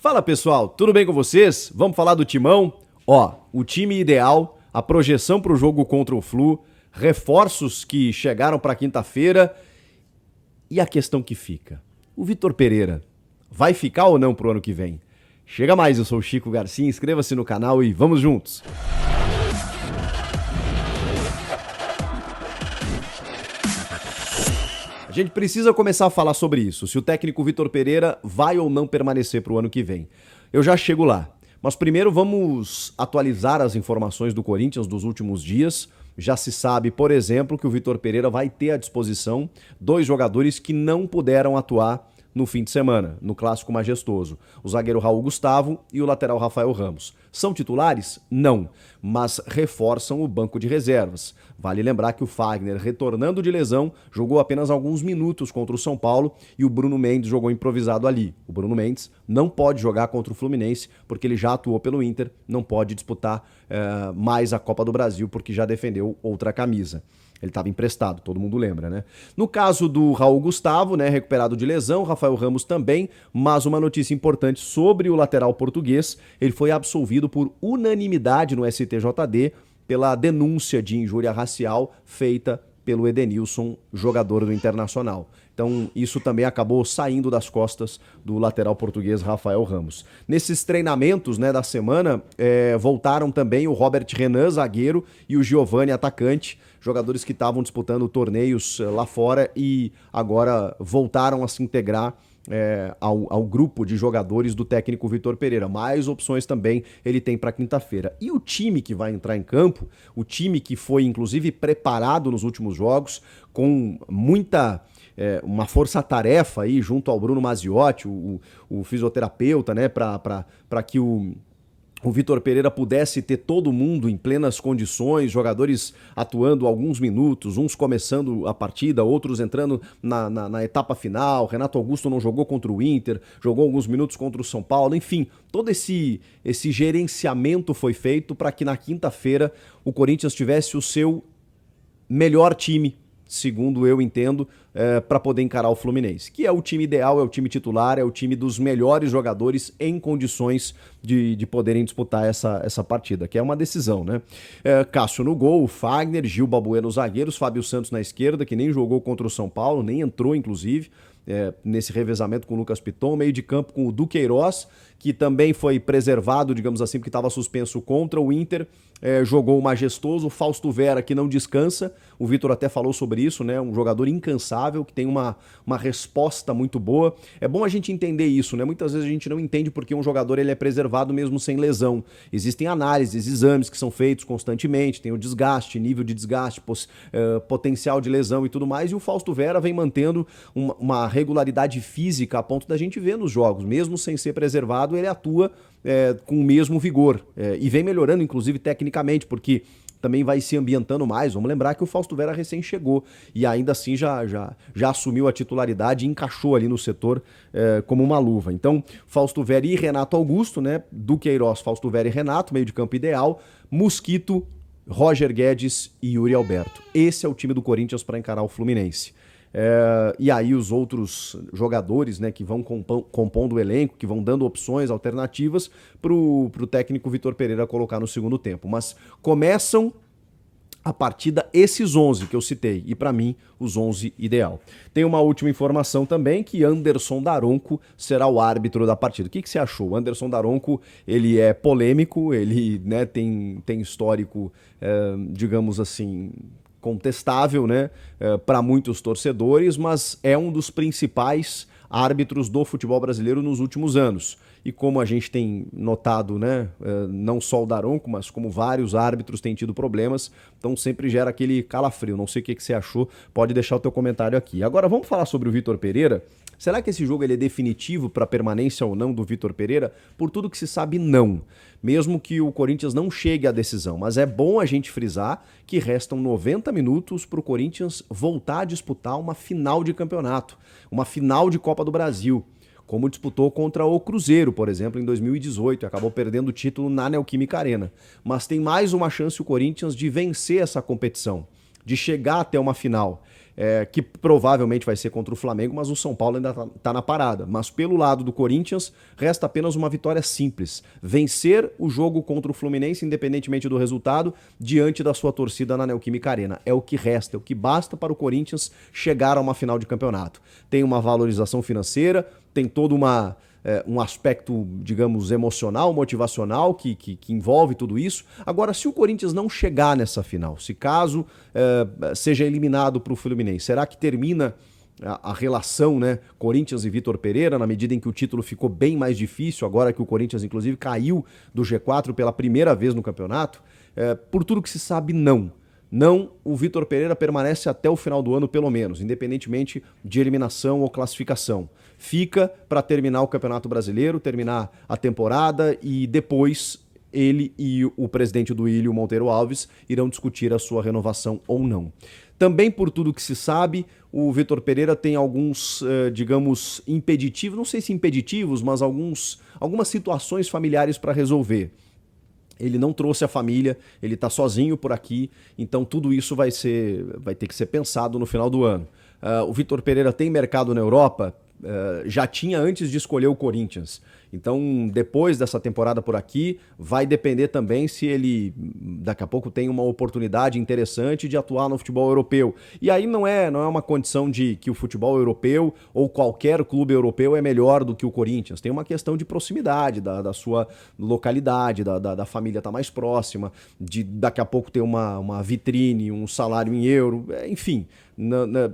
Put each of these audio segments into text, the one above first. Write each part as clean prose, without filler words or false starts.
Fala pessoal, tudo bem com vocês? Vamos falar do Timão? Ó, o time ideal, a projeção para o jogo contra o Flu, reforços que chegaram para quinta-feira e a questão que fica. O Vitor Pereira vai ficar ou não pro ano que vem? Chega mais, eu sou o Chico Garcia, inscreva-se no canal e vamos juntos! A gente precisa começar a falar sobre isso, se o técnico Vitor Pereira vai ou não permanecer para o ano que vem. Eu já chego lá, mas primeiro vamos atualizar as informações do Corinthians dos últimos dias. Já se sabe, por exemplo, que o Vitor Pereira vai ter à disposição 2 jogadores que não puderam atuar no fim de semana, no Clássico Majestoso. O zagueiro Raul Gustavo e o lateral Rafael Ramos. São titulares? Não, mas reforçam o banco de reservas. Vale lembrar que o Fagner, retornando de lesão, jogou apenas alguns minutos contra o São Paulo e o Bruno Mendes jogou improvisado ali. O Bruno Mendes não pode jogar contra o Fluminense porque ele já atuou pelo Inter, não pode disputar mais a Copa do Brasil porque já defendeu outra camisa. Ele estava emprestado, todo mundo lembra, né? No caso do Raul Gustavo, né, recuperado de lesão, Rafael Ramos também, mas uma notícia importante sobre o lateral português, ele foi absolvido por unanimidade no STJD pela denúncia de injúria racial feita pelo Edenilson, jogador do Internacional. Então, isso também acabou saindo das costas do lateral português Rafael Ramos. Nesses treinamentos, né, da semana, voltaram também o Robert Renan, zagueiro, e o Giovani, atacante, jogadores que estavam disputando torneios lá fora e agora voltaram a se integrar ao grupo de jogadores do técnico Vitor Pereira. Mais opções também ele tem para quinta-feira. E o time que vai entrar em campo, o time que foi inclusive preparado nos últimos jogos, com uma força-tarefa aí junto ao Bruno Maziotti, o fisioterapeuta, né, para que o Vitor Pereira pudesse ter todo mundo em plenas condições, jogadores atuando alguns minutos, uns começando a partida, outros entrando na etapa final. Renato Augusto não jogou contra o Inter, jogou alguns minutos contra o São Paulo, enfim, todo esse gerenciamento foi feito para que na quinta-feira o Corinthians tivesse o seu melhor time, segundo eu entendo, para poder encarar o Fluminense, que é o time ideal, é o time titular, é o time dos melhores jogadores em condições de poderem disputar essa partida, que é uma decisão, né? Cássio no gol, Fagner, Gil Babuê nos zagueiros, Fábio Santos na esquerda, que nem jogou contra o São Paulo, nem entrou inclusive, nesse revezamento com o Lucas Piton, meio de campo com o Duqueiroz, que também foi preservado, digamos assim, porque estava suspenso contra o Inter, jogou o Majestoso, o Fausto Vera, que não descansa, o Vitor até falou sobre isso, né? Um jogador incansável, que tem uma resposta muito boa. É bom a gente entender isso, né? Muitas vezes a gente não entende porque um jogador ele é preservado mesmo sem lesão. Existem análises, exames que são feitos constantemente, tem o desgaste, nível de desgaste, potencial de lesão e tudo mais, e o Fausto Vera vem mantendo uma regularidade física a ponto da gente ver nos jogos, mesmo sem ser preservado, ele atua com o mesmo vigor e vem melhorando, inclusive, tecnicamente, porque também vai se ambientando mais. Vamos lembrar que o Fausto Vera recém chegou e ainda assim já assumiu a titularidade e encaixou ali no setor como uma luva. Então, Fausto Vera e Renato Augusto, né? Duqueiroz, Fausto Vera e Renato, meio de campo ideal, Mosquito, Roger Guedes e Yuri Alberto. Esse é o time do Corinthians para encarar o Fluminense. E aí os outros jogadores, né, que vão compondo o elenco, que vão dando opções alternativas pro técnico Vitor Pereira colocar no segundo tempo. Mas começam a partida esses 11 que eu citei, e para mim os 11 ideal. Tem uma última informação também, que Anderson Daronco será o árbitro da partida. O que você achou? O Anderson Daronco, ele é polêmico, ele, né, tem histórico, digamos assim, contestável, né, para muitos torcedores, mas é um dos principais árbitros do futebol brasileiro nos últimos anos. E como a gente tem notado, né, não só o Daronco, mas como vários árbitros têm tido problemas, então sempre gera aquele calafrio. Não sei o que você achou, pode deixar o teu comentário aqui. Agora vamos falar sobre o Vitor Pereira. Será que esse jogo ele é definitivo para a permanência ou não do Vitor Pereira? Por tudo que se sabe, não. Mesmo que o Corinthians não chegue à decisão. Mas é bom a gente frisar que restam 90 minutos para o Corinthians voltar a disputar uma final de campeonato, uma final de Copa do Brasil, como disputou contra o Cruzeiro, por exemplo, em 2018, e acabou perdendo o título na Neoquímica Arena. Mas tem mais uma chance o Corinthians de vencer essa competição, de chegar até uma final. que provavelmente vai ser contra o Flamengo, mas o São Paulo ainda tá na parada. Mas pelo lado do Corinthians, resta apenas uma vitória simples. Vencer o jogo contra o Fluminense, independentemente do resultado, diante da sua torcida na Neoquímica Arena. É o que resta, é o que basta para o Corinthians chegar a uma final de campeonato. Tem uma valorização financeira, tem todo um aspecto, digamos, emocional, motivacional que envolve tudo isso. Agora, se o Corinthians não chegar nessa final, se caso seja eliminado para o Fluminense, será que termina a relação, né, Corinthians e Vitor Pereira, na medida em que o título ficou bem mais difícil, agora que o Corinthians, inclusive, caiu do G4 pela primeira vez no campeonato? Por tudo que se sabe, não. Não, o Vitor Pereira permanece até o final do ano, pelo menos, independentemente de eliminação ou classificação. Fica para terminar o Campeonato Brasileiro, terminar a temporada e depois ele e o presidente do Ilho, Monteiro Alves, irão discutir a sua renovação ou não. Também por tudo que se sabe, o Vitor Pereira tem alguns, digamos, impeditivos, não sei se impeditivos, mas algumas situações familiares para resolver. Ele não trouxe a família, ele está sozinho por aqui, então tudo isso vai ter que ser pensado no final do ano. O Vitor Pereira tem mercado na Europa, já tinha antes de escolher o Corinthians. Então, depois dessa temporada por aqui, vai depender também se ele, daqui a pouco, tem uma oportunidade interessante de atuar no futebol europeu. E aí não é uma condição de que o futebol europeu ou qualquer clube europeu é melhor do que o Corinthians. Tem uma questão de proximidade da sua localidade, da família estar mais próxima, de daqui a pouco ter uma vitrine, um salário em euro, enfim.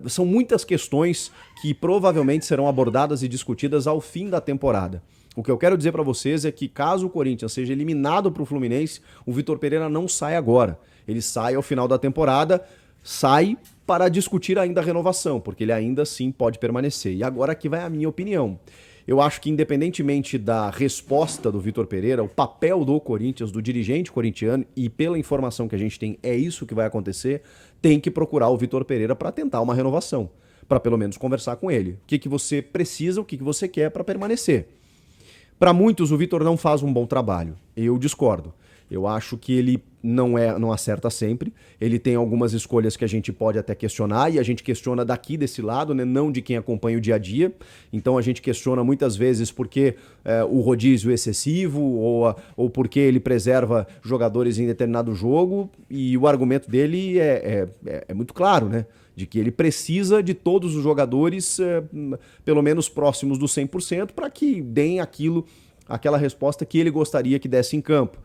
São muitas questões que provavelmente serão abordadas e discutidas ao fim da temporada. O que eu quero dizer para vocês é que caso o Corinthians seja eliminado para o Fluminense, o Vitor Pereira não sai agora. Ele sai ao final da temporada, sai para discutir ainda a renovação, porque ele ainda assim pode permanecer. E agora aqui vai a minha opinião. Eu acho que independentemente da resposta do Vitor Pereira, o papel do Corinthians, do dirigente corintiano, e pela informação que a gente tem, é isso que vai acontecer, tem que procurar o Vitor Pereira para tentar uma renovação, para pelo menos conversar com ele. O que você precisa, o que você quer para permanecer. Para muitos, o Vitor não faz um bom trabalho. Eu discordo. Eu acho que ele não acerta sempre. Ele tem algumas escolhas que a gente pode até questionar, e a gente questiona daqui desse lado, né? Não de quem acompanha o dia a dia. Então a gente questiona muitas vezes porque o rodízio é excessivo ou porque ele preserva jogadores em determinado jogo, e o argumento dele é muito claro, né? De que ele precisa de todos os jogadores pelo menos próximos do 100% para que deem aquela resposta que ele gostaria que desse em campo.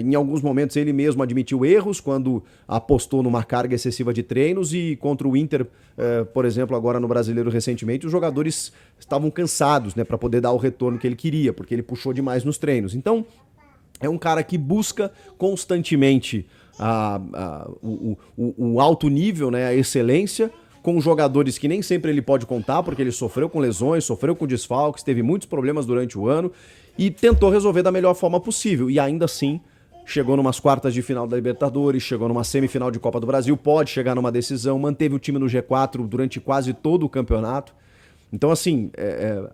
Em alguns momentos ele mesmo admitiu erros quando apostou numa carga excessiva de treinos, e contra o Inter, por exemplo, agora no Brasileiro recentemente, os jogadores estavam cansados, né, para poder dar o retorno que ele queria, porque ele puxou demais nos treinos. Então, é um cara que busca constantemente o alto nível, né, a excelência, com jogadores que nem sempre ele pode contar, porque ele sofreu com lesões, sofreu com desfalques, teve muitos problemas durante o ano e tentou resolver da melhor forma possível. E ainda assim, chegou numas quartas de final da Libertadores, chegou numa semifinal de Copa do Brasil, pode chegar numa decisão, manteve o time no G4 durante quase todo o campeonato. Então, assim,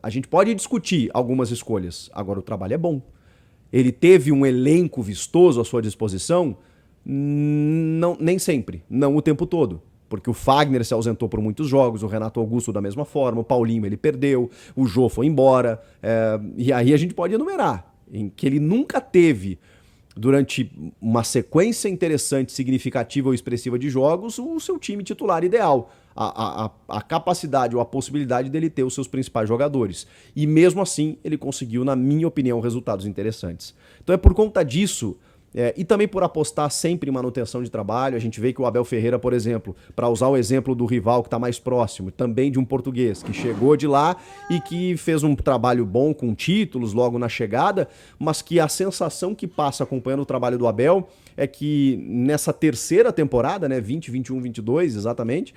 a gente pode discutir algumas escolhas, agora o trabalho é bom. Ele teve um elenco vistoso à sua disposição? Não, nem sempre, não o tempo todo. Porque o Fagner se ausentou por muitos jogos, o Renato Augusto da mesma forma, o Paulinho ele perdeu, o Jô foi embora, e aí a gente pode enumerar, em que ele nunca teve, durante uma sequência interessante, significativa ou expressiva de jogos, o seu time titular ideal, a capacidade ou a possibilidade dele ter os seus principais jogadores. E mesmo assim, ele conseguiu, na minha opinião, resultados interessantes. Então é por conta disso, e também por apostar sempre em manutenção de trabalho. A gente vê que o Abel Ferreira, por exemplo, para usar o exemplo do rival que está mais próximo, também de um português que chegou de lá e que fez um trabalho bom com títulos logo na chegada, mas que a sensação que passa acompanhando o trabalho do Abel é que nessa terceira temporada, né, 20, 21, 22 exatamente,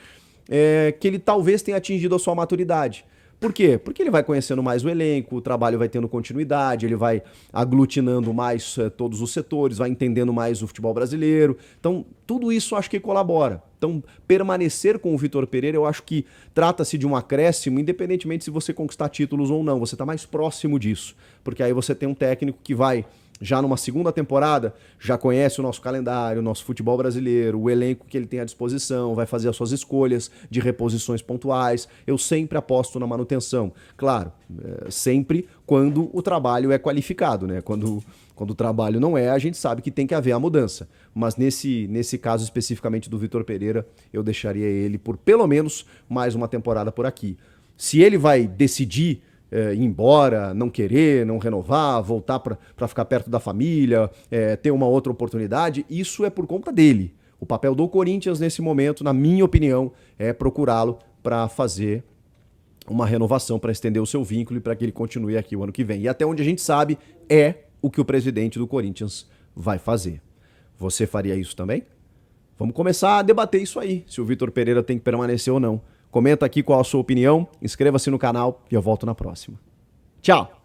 que ele talvez tenha atingido a sua maturidade. Por quê? Porque ele vai conhecendo mais o elenco, o trabalho vai tendo continuidade, ele vai aglutinando mais todos os setores, vai entendendo mais o futebol brasileiro. Então, tudo isso acho que colabora. Então, permanecer com o Vitor Pereira, eu acho que trata-se de um acréscimo, independentemente se você conquistar títulos ou não, você está mais próximo disso. Porque aí você tem um técnico que vai já numa segunda temporada, já conhece o nosso calendário, o nosso futebol brasileiro, o elenco que ele tem à disposição, vai fazer as suas escolhas de reposições pontuais. Eu sempre aposto na manutenção. Claro, sempre quando o trabalho é qualificado, né? Quando o trabalho não é, a gente sabe que tem que haver a mudança. Mas nesse caso especificamente do Vitor Pereira, eu deixaria ele por pelo menos mais uma temporada por aqui. Se ele vai decidir ir embora, não querer, não renovar, voltar para ficar perto da família, ter uma outra oportunidade, isso é por conta dele. O papel do Corinthians nesse momento, na minha opinião, é procurá-lo para fazer uma renovação, para estender o seu vínculo e para que ele continue aqui o ano que vem. E até onde a gente sabe, é o que o presidente do Corinthians vai fazer. Você faria isso também? Vamos começar a debater isso aí, se o Vitor Pereira tem que permanecer ou não. Comenta aqui qual a sua opinião, inscreva-se no canal e eu volto na próxima. Tchau!